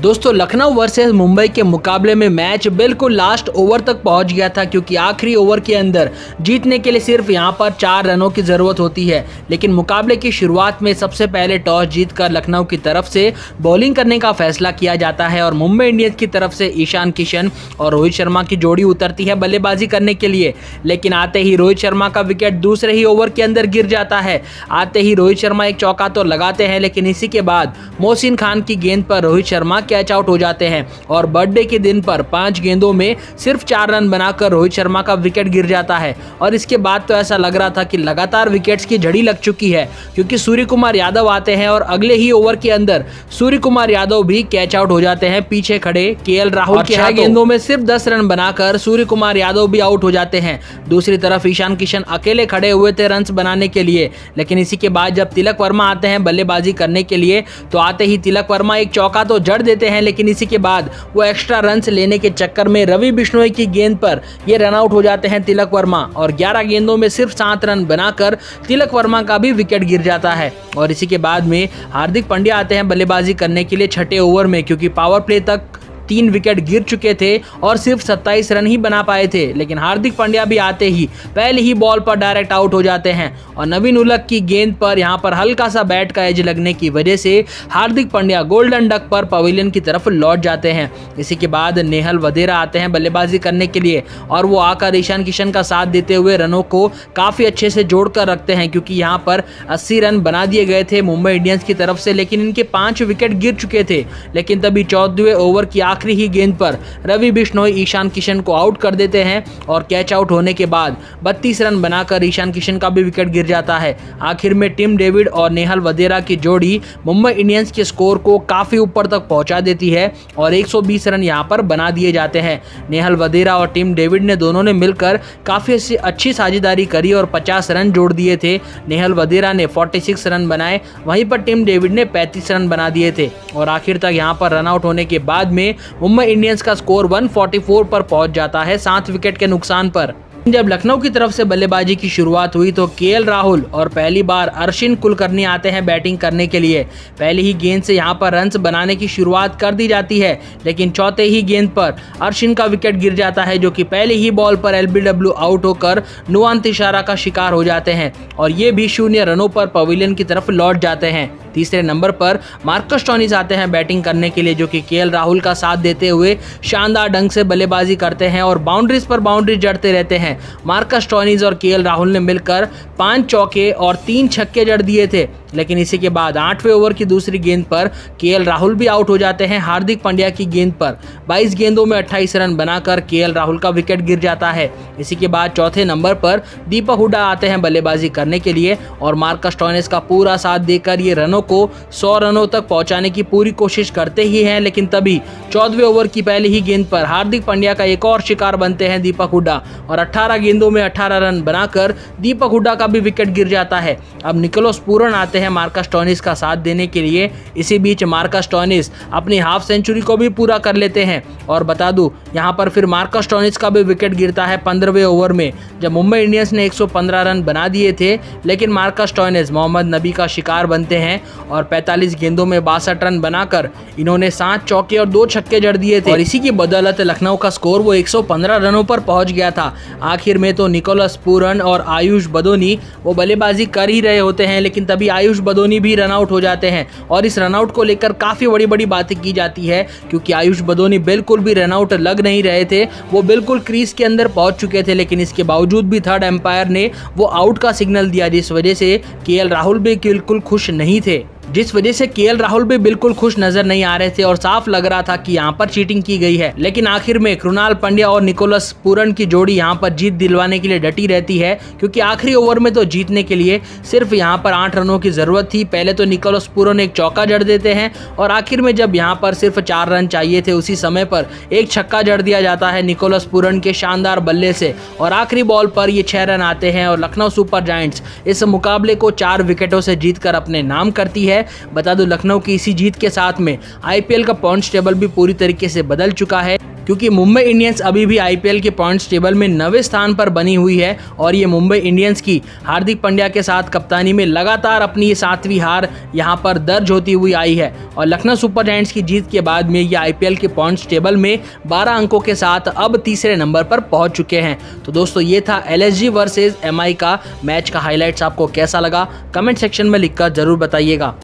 दोस्तों लखनऊ वर्सेस मुंबई के मुकाबले में मैच बिल्कुल लास्ट ओवर तक पहुंच गया था, क्योंकि आखिरी ओवर के अंदर जीतने के लिए सिर्फ यहां पर 4 रनों की जरूरत होती है। लेकिन मुकाबले की शुरुआत में सबसे पहले टॉस जीतकर लखनऊ की तरफ से बॉलिंग करने का फैसला किया जाता है और मुंबई इंडियंस की तरफ से ईशान किशन और रोहित शर्मा की जोड़ी उतरती है बल्लेबाजी करने के लिए। लेकिन आते ही रोहित शर्मा का विकेट दूसरे ही ओवर के अंदर गिर जाता है। आते ही रोहित शर्मा एक चौका तो लगाते हैं, लेकिन इसी के बाद मोहसिन खान की गेंद पर रोहित शर्मा कैच आउट हो जाते हैं और बर्थडे के दिन पर 5 गेंदों में सिर्फ 4 रन बनाकर रोहित शर्मा का विकेट गिर जाता है। और इसके बाद तो ऐसा लग रहा था कि लगातार विकेट्स की झड़ी लग चुकी है, क्योंकि सूर्य कुमार यादव आते हैं और अगले ही ओवर के अंदर सूर्य कुमार यादव भी कैच आउट हो जाते हैं। पीछे खड़े केएल राहुल के 6 गेंदों में सिर्फ 10 रन बनाकर सूर्य कुमार यादव भी आउट हो जाते हैं। दूसरी तरफ ईशान किशन अकेले खड़े हुए थे रन्स बनाने के लिए, लेकिन इसी के बाद जब तिलक वर्मा आते हैं बल्लेबाजी करने के लिए तो आते ही तिलक वर्मा एक चौका तो जड़ देते हैं, लेकिन इसी के बाद वो एक्स्ट्रा रन्स लेने के चक्कर में रवि बिश्नोई की गेंद पर ये रन आउट हो जाते हैं तिलक वर्मा और 11 गेंदों में सिर्फ 7 रन बनाकर तिलक वर्मा का भी विकेट गिर जाता है। और इसी के बाद में हार्दिक पांड्या आते हैं बल्लेबाजी करने के लिए 6ठे ओवर में, क्योंकि पावर प्ले तक 3 विकेट गिर चुके थे और सिर्फ 27 रन ही बना पाए थे। लेकिन हार्दिक पांड्या भी आते ही पहले ही बॉल पर डायरेक्ट आउट हो जाते हैं और नवीन उलक की गेंद पर यहां पर हल्का सा बैट का एज लगने की वजह से हार्दिक पांड्या गोल्डन डक पर पवेलियन की तरफ लौट जाते हैं। इसी के बाद नेहल वधेरा आते हैं बल्लेबाजी करने के लिए और वो आकर ईशान किशन का साथ देते हुए रनों को काफ़ी अच्छे से जोड़कर रखते हैं, क्योंकि यहाँ पर 80 रन बना दिए गए थे मुंबई इंडियंस की तरफ से, लेकिन इनके 5 विकेट गिर चुके थे। लेकिन तभी 14वें ओवर की आखिरी ही गेंद पर रवि बिश्नोई ईशान किशन को आउट कर देते हैं और कैच आउट होने के बाद 32 रन बनाकर ईशान किशन का भी विकेट गिर जाता है। आखिर में टिम डेविड और नेहल वधेरा की जोड़ी मुंबई इंडियंस के स्कोर को काफी ऊपर तक पहुंचा देती है और 120 रन यहां पर बना दिए जाते हैं। नेहल वधेरा और टिम डेविड ने दोनों ने मिलकर काफी अच्छी साझेदारी करी और 50 रन जोड़ दिए थे। नेहल वधेरा ने 46 रन बनाए, वहीं पर टिम डेविड ने 35 रन बना दिए थे और आखिर तक यहां पर रन आउट होने के बाद में मुंबई इंडियंस का स्कोर 144 पर पहुंच जाता है 7 विकेट के नुकसान पर। जब लखनऊ की तरफ से बल्लेबाजी की शुरुआत हुई तो केएल राहुल और पहली बार अरशिन कुलकर्णी आते हैं बैटिंग करने के लिए। पहली ही गेंद से यहां पर रन्स बनाने की शुरुआत कर दी जाती है, लेकिन चौथे ही गेंद पर अरशिन का विकेट गिर जाता है, जो कि पहले ही बॉल पर एलबीडब्ल्यू आउट होकर नुआन तिशारा का शिकार हो जाते हैं और ये भी 0 रनों पर पवेलियन की तरफ लौट जाते हैं। तीसरे नंबर पर मार्कस स्टोइनिस आते हैं बैटिंग करने के लिए, जो कि केएल राहुल का साथ देते हुए शानदार ढंग से बल्लेबाजी करते हैं और बाउंड्रीज पर बाउंड्री जड़ते रहते हैं। मार्कस स्टोइनिस और केएल राहुल ने मिलकर 5 चौके और 3 छक्के जड़ दिए थे। लेकिन इसी के बाद 8वें ओवर की दूसरी गेंद पर केएल राहुल भी आउट हो जाते हैं हार्दिक पांड्या की गेंद पर। 22 गेंदों में 28 रन बनाकर केएल राहुल का विकेट गिर जाता है। इसी के बाद चौथे नंबर पर दीपक हुड्डा आते हैं बल्लेबाजी करने के लिए और मार्कस स्टोइनिस का पूरा साथ देकर ये रनों को 100 रनों तक पहुंचाने की पूरी कोशिश करते ही हैं। लेकिन तभी 14वें ओवर की पहली ही गेंद पर हार्दिक पांड्या का एक और शिकार बनते हैं दीपक हुड्डा और 18 गेंदों में 18 रन बनाकर दीपक हुड्डा का भी विकेट गिर जाता है। अब निकोलस पूरन आते हैं मार्कस स्टोइनिस का साथ देने के लिए। इसी बीच मार्कस स्टोइनिस अपनी हाफ सेंचुरी को भी पूरा कर लेते हैं और बता दूं यहां पर फिर मार्कस स्टोइनिस का भी विकेट गिरता है 15वें ओवर में, जब मुंबई इंडियंस ने 115 रन बना दिए थे। लेकिन मार्कस स्टोइनिस मोहम्मद नबी का शिकार बनते हैं और 45 गेंदों में 62 रन बनाकर इन्होंने 7 चौके और 2 छक्के जड़ दिए थे और इसी की बदौलत लखनऊ का स्कोर वो 115 रनों पर पहुंच गया था। आखिर में तो निकोलस पूरन और आयुष बदोनी वो बल्लेबाजी कर ही रहे होते हैं, लेकिन तभी आयुष बदोनी भी रन आउट हो जाते हैं और इस रन आउट को लेकर काफी बड़ी बड़ी बातें की जाती है, क्योंकि आयुष बदोनी बिल्कुल भी रन आउट लग नहीं रहे थे। वो बिल्कुल क्रीज के अंदर पहुंच चुके थे, लेकिन इसके बावजूद भी थर्ड एम्पायर ने वो आउट का सिग्नल दिया, जिस वजह से केएल राहुल भी बिल्कुल खुश नहीं थे। केएल राहुल भी बिल्कुल खुश नजर नहीं आ रहे थे और साफ लग रहा था कि यहाँ पर चीटिंग की गई है। लेकिन आखिर में कृणाल पंड्या और निकोलस पूरन की जोड़ी यहाँ पर जीत दिलवाने के लिए डटी रहती है, क्योंकि आखिरी ओवर में तो जीतने के लिए सिर्फ यहाँ पर 8 रनों की जरूरत थी। पहले तो निकोलस पूरन एक चौका जड़ देते हैं और आखिर में जब यहाँ पर सिर्फ 4 रन चाहिए थे उसी समय पर एक छक्का जड़ दिया जाता है निकोलस पूरन के शानदार बल्ले से और आखिरी बॉल पर ये 6 रन आते हैं और लखनऊ सुपर जायंट्स इस मुकाबले को 4 विकेटों से जीतकर अपने नाम करती है। बता दूं लखनऊ की इसी जीत के साथ में आईपीएल का पॉइंट्स टेबल भी पूरी तरीके से बदल चुका है। क्योंकि मुंबई इंडियंस अभी भी आईपीएल के पॉइंट्स टेबल में 9वें स्थान पर बनी हुई है और ये मुंबई इंडियंस की हार्दिक पांड्या के साथ कप्तानी में लगातार अपनी ये 7वीं हार यहां पर दर्ज होती हुई आई है और लखनऊ सुपर जायंट्स की जीत के बाद में ये आईपीएल के पॉइंट्स टेबल में 12 अंकों के साथ अब तीसरे नंबर पर पहुंच चुके हैं। तो दोस्तों ये था एलएसजी वर्सेस एमआई का मैच का हाईलाइट्स। आपको कैसा लगा कमेंट सेक्शन में लिखकर जरूर बताइएगा।